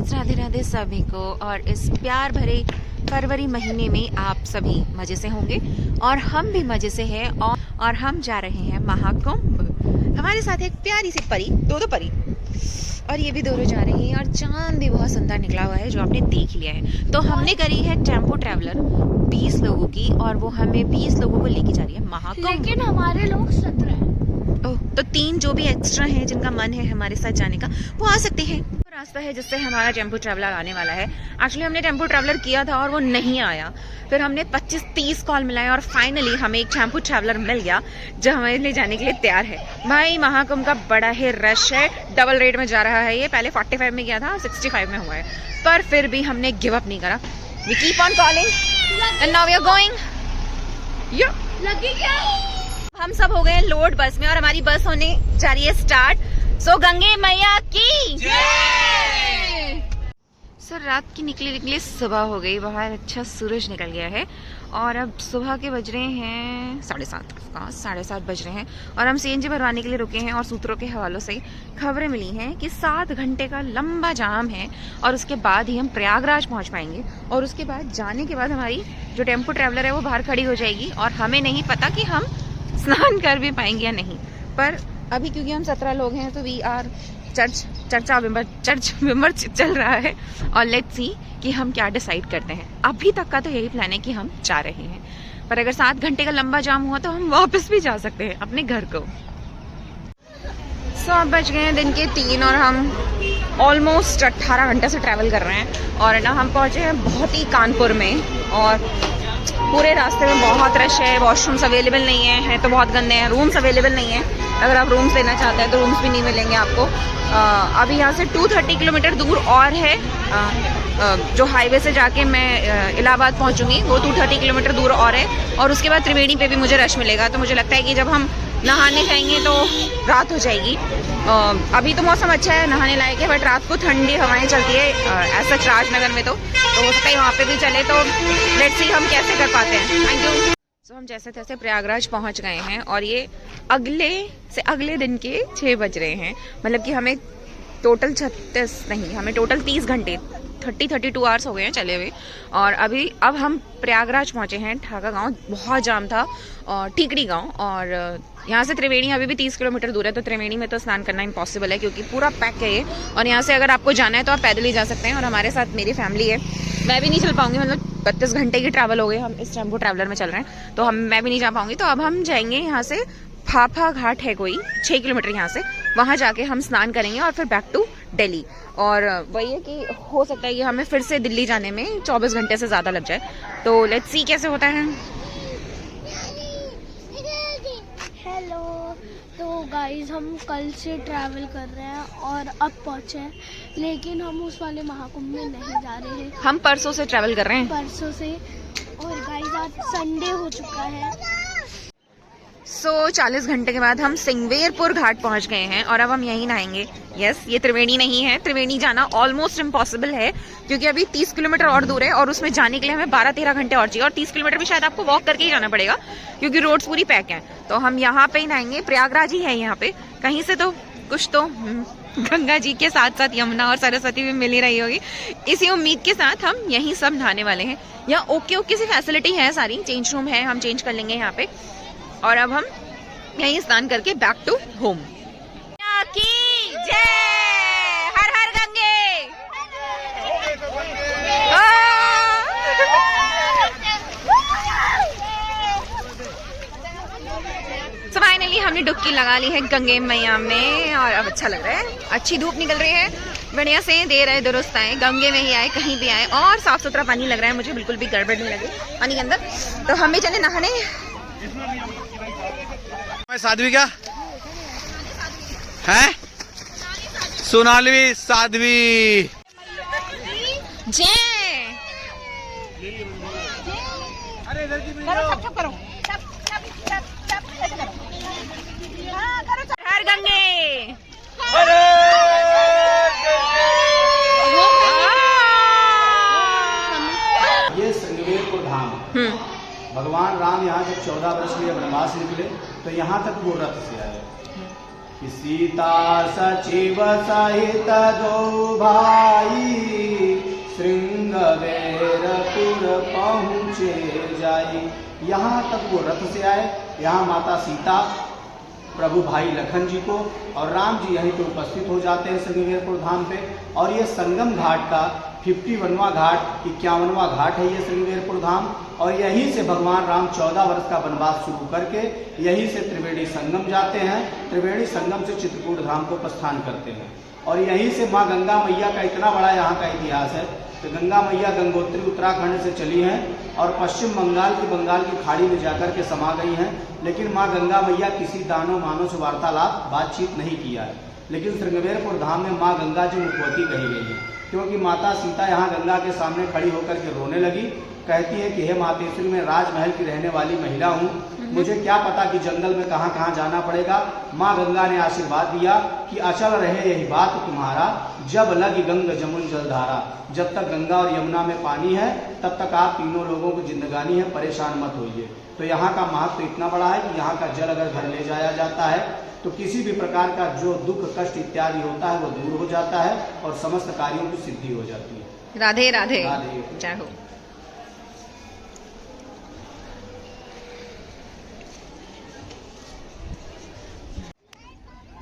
Friends, Radhe Radhe सभी को। और इस प्यार भरे फरवरी महीने में आप सभी मजे से होंगे और हम भी मजे से हैं। और हम जा रहे हैं महाकुंभ। हमारे साथ एक प्यारी सी परी, दो परी, और ये भी दोनों जा रही हैं। और चांद भी बहुत सुंदर निकला हुआ है जो आपने देख लिया है। तो हमने करी है टेम्पो ट्रैवलर 20 लोगों की, और वो हमें 20 लोगों को लेके जा रही है महाकुंभ। लेकिन हमारे लोग 17 हैं। तो 3 जो भी एक्स्ट्रा हैं जिनका मन है हमारे साथ जाने का, वो आ सकते हैं। रास्ता है जिससे हमारा टेम्पो ट्रैवलर आने वाला है। एक्चुअली हमने टेम्पो ट्रैवलर किया था और वो नहीं आया। फिर हमने 25-30 कॉल मिलाए और फाइनली हमें एक टेम्पो ट्रैवलर मिल गया जो हमें ले जाने के लिए तैयार है। भाई महाकुंभ का बड़ा ही रश है, डबल रेट में जा रहा है ये। पहले 45 में गया था, 65 में हुआ है, पर फिर भी हमने गिव अप नहीं करा। We keep on calling and now we are going. लगी क्या? हम सब हो गए लोड बस में और हमारी बस होने जा रही है स्टार्ट। सो गंगे मैया की जय। सर रात की निकली सुबह हो गई, बाहर अच्छा सूरज निकल गया है और अब सुबह के बज रहे हैं 7:30 बज रहे हैं। और हम सीएनजी भरवाने के लिए रुके हैं और सूत्रों के हवालों से खबरें मिली हैं कि 7 घंटे का लंबा जाम है और उसके बाद ही हम प्रयागराज पहुंच पाएंगे। और उसके बाद जाने के बाद हमारी जो टेम्पो ट्रैवलर है वो बाहर खड़ी हो जाएगी और हमें नहीं पता कि हम स्नान कर भी पाएंगे या नहीं। पर अभी क्योंकि हम 17 लोग हैं तो वी आर चर्च विमर्श चल रहा है और लेट्स सी कि हम क्या डिसाइड करते हैं। अभी तक का तो यही प्लान है कि हम जा रहे हैं, पर अगर 7 घंटे का लंबा जाम हुआ तो हम वापस भी जा सकते हैं अपने घर को। अब बज गए हैं दिन के 3 और हम ऑलमोस्ट 18 घंटे से ट्रैवल कर रहे हैं। और ना हम पहुंचे हैं बहुत ही कानपुर में और पूरे रास्ते में बहुत रश है। वॉशरूम्स अवेलेबल नहीं है तो बहुत गंदे हैं। रूम्स अवेलेबल नहीं है, अगर आप रूम्स लेना चाहते हैं तो रूम्स भी नहीं मिलेंगे आपको। अभी यहाँ से 230 किलोमीटर दूर और है जो हाईवे से जाके मैं इलाहाबाद पहुँचूंगी, वो 230 किलोमीटर दूर और है। और उसके बाद त्रिवेणी पे भी मुझे रश मिलेगा। तो मुझे लगता है कि जब हम नहाने जाएंगे तो रात हो जाएगी। अभी तो मौसम अच्छा है, नहाने लायक है, बट रात को ठंडी हवाएं चलती है ऐसा राजनगर में तो हो सकता है वहाँ पे भी चले। तो लेट्स सी हम कैसे कर पाते हैं। Thank you. तो हम जैसे तैसे प्रयागराज पहुँच गए हैं और ये अगले दिन के 6 बज रहे हैं। मतलब कि हमें टोटल 30 घंटे 32 आवर्स हो गए हैं चले हुए। और अब हम प्रयागराज पहुंचे हैं। ठाका गांव बहुत जाम था और ठीकड़ी गांव, और यहाँ से त्रिवेणी अभी भी 30 किलोमीटर दूर है। तो त्रिवेणी में तो स्नान करना इम्पॉसिबल है क्योंकि पूरा पैक है ये। और यहाँ से अगर आपको जाना है तो आप पैदल ही जा सकते हैं। और हमारे साथ मेरी फैमिली है, मैं भी नहीं चल पाऊंगी। मतलब 32 घंटे की ट्रैवल हो गई, हम इस टेम्पो ट्रैवलर में चल रहे हैं तो मैं भी नहीं जा पाऊंगी। तो अब हम जाएंगे यहाँ से फाफा घाट है कोई 6 किलोमीटर यहाँ से, वहाँ जाके हम स्नान करेंगे और फिर बैक टू दिल्ली। और वही है कि हो सकता है कि हमें फिर से दिल्ली जाने में 24 घंटे से ज़्यादा लग जाए। तो लेट्स सी कैसे होता है। हेलो, तो गाइस हम कल से ट्रैवल कर रहे हैं और अब पहुँचे हैं, लेकिन हम उस वाले महाकुंभ में नहीं जा रहे हैं। हम परसों से ट्रैवल कर रहे हैं, परसों से। और गाइस आज संडे हो चुका है। 40 घंटे के बाद हम सिंगवेरपुर घाट पहुंच गए हैं और अब हम यहीं नहाएंगे। यस, ये त्रिवेणी नहीं है। त्रिवेणी जाना ऑलमोस्ट इम्पॉसिबल है क्योंकि अभी 30 किलोमीटर और दूर है और उसमें जाने के लिए हमें 12-13 घंटे और चाहिए। और 30 किलोमीटर भी शायद आपको वॉक करके ही जाना पड़ेगा क्योंकि रोड्स पूरी पैक हैं। तो हम यहाँ पे ही नहाएंगे। प्रयागराज ही है यहाँ पे कहीं से, तो कुछ तो गंगा जी के साथ साथ यमुना और सरस्वती भी मिल ही रही होगी। इसी उम्मीद के साथ हम यहीं सब नहाने वाले हैं। यहाँ ओके सी फैसिलिटी है, सारी चेंज रूम है, हम चेंज कर लेंगे यहाँ पे। और अब हम यहीं स्नान करके बैक टू होम। की जय, हर हर गंगे। तो फाइनली हमने डुबकी लगा ली है गंगे मैया में और अब अच्छा लग रहा है। अच्छी धूप निकल रही है, बढ़िया से देर आए दुरुस्त आए, गंगे में ही आए कहीं भी आए। और साफ सुथरा पानी लग रहा है, मुझे बिल्कुल भी गड़बड़ नहीं लगी पानी के अंदर। तो हम भी चले नहाने। साध्वी क्या है? सोनाली साध्वी जय। करो हर गंगे। ये संगवेरपुर धाम, भगवान राम यहाँ जब 14 वर्ष के लिए वनवास निकले तो यहाँ तक वो रथ से आए। कि सीता सचिव सहित दो भाई ले जाए। यहाँ तक वो रथ से आए। यहाँ माता सीता, प्रभु भाई लखन जी को और राम जी यहीं पे उपस्थित हो जाते हैं श्रृंगेरपुर धाम पे। और ये संगम घाट का 51वां घाट, 51वां घाट है ये श्रृंगेरपुर धाम। और यहीं से भगवान राम 14 वर्ष का वनवास शुरू करके यहीं से त्रिवेणी संगम जाते हैं। त्रिवेणी संगम से चित्रकूट धाम को प्रस्थान करते हैं। और यहीं से माँ गंगा मैया का इतना बड़ा यहाँ का इतिहास है कि गंगा मैया गंगोत्री उत्तराखंड से चली हैं और पश्चिम बंगाल की खाड़ी में जाकर के समा गई हैं। लेकिन माँ गंगा मैया किसी दानव मानव से वार्तालाप बातचीत नहीं किया है। लेकिन श्रृंगेरपुर धाम में माँ गंगा जी मुखवती कही गई है, क्योंकि माता सीता यहाँ गंगा के सामने खड़ी होकर के रोने लगी। कहती है कि हे मातेश्वरी, मैं राजमहल की रहने वाली महिला हूँ, मुझे क्या पता कि जंगल में कहाँ कहाँ जाना पड़ेगा। माँ गंगा ने आशीर्वाद दिया कि अचल रहे यही बात तुम्हारा, जब लगी गंग जमुन जलधारा। जब तक गंगा और यमुना में पानी है तब तक आप तीनों लोगों की जिंदगानी है, परेशान मत होइए। तो यहाँ का महत्व इतना बड़ा है कि यहाँ का जल अगर घर ले जाया जाता है तो किसी भी प्रकार का जो दुख कष्ट इत्यादि होता है वो दूर हो जाता है और समस्त कार्यों की सिद्धि हो जाती है। राधे राधे, राधे। जय हो।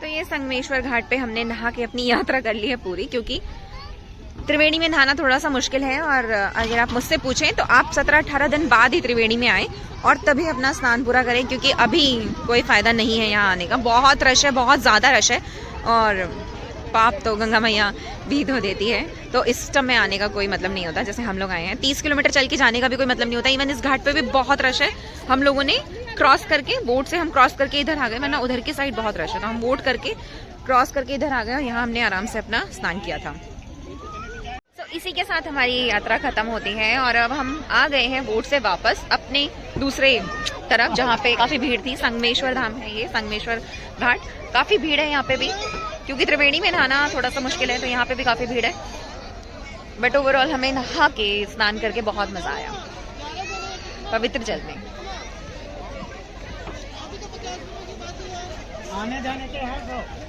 तो ये संगमेश्वर घाट पे हमने नहा के अपनी यात्रा कर ली है पूरी, क्योंकि त्रिवेणी में नहाना थोड़ा सा मुश्किल है। और अगर आप मुझसे पूछें तो आप 17-18 दिन बाद ही त्रिवेणी में आए और तभी अपना स्नान पूरा करें, क्योंकि अभी कोई फायदा नहीं है यहाँ आने का। बहुत रश है, बहुत ज़्यादा रश है और पाप तो गंगा मैया भी धो देती है। तो इस टाइम में आने का कोई मतलब नहीं होता। जैसे हम लोग आए हैं 30 किलोमीटर चल के जाने का भी कोई मतलब नहीं होता। इवन इस घाट पे भी बहुत रश है। हम लोगों ने क्रॉस करके, बोट से हम क्रॉस करके इधर आ गए, वरना उधर की साइड बहुत रश है, तो हम बोट करके क्रॉस करके इधर आ गए और यहाँ हमने आराम से अपना स्नान किया था। तो इसी के साथ हमारी यात्रा खत्म होती है और अब हम आ गए हैं बोट से वापस अपने दूसरे तरफ, जहाँ पे काफ़ी भीड़ थी। संगमेश्वर धाम है ये, संगमेश्वर घाट। काफ़ी भीड़ है यहाँ पे भी, क्योंकि त्रिवेणी में नहाना थोड़ा सा मुश्किल है, तो यहाँ पे भी काफ़ी भीड़ है। बट ओवरऑल हमें नहा के स्नान करके बहुत मज़ा आया पवित्र जल में। आने जाने के हैं तो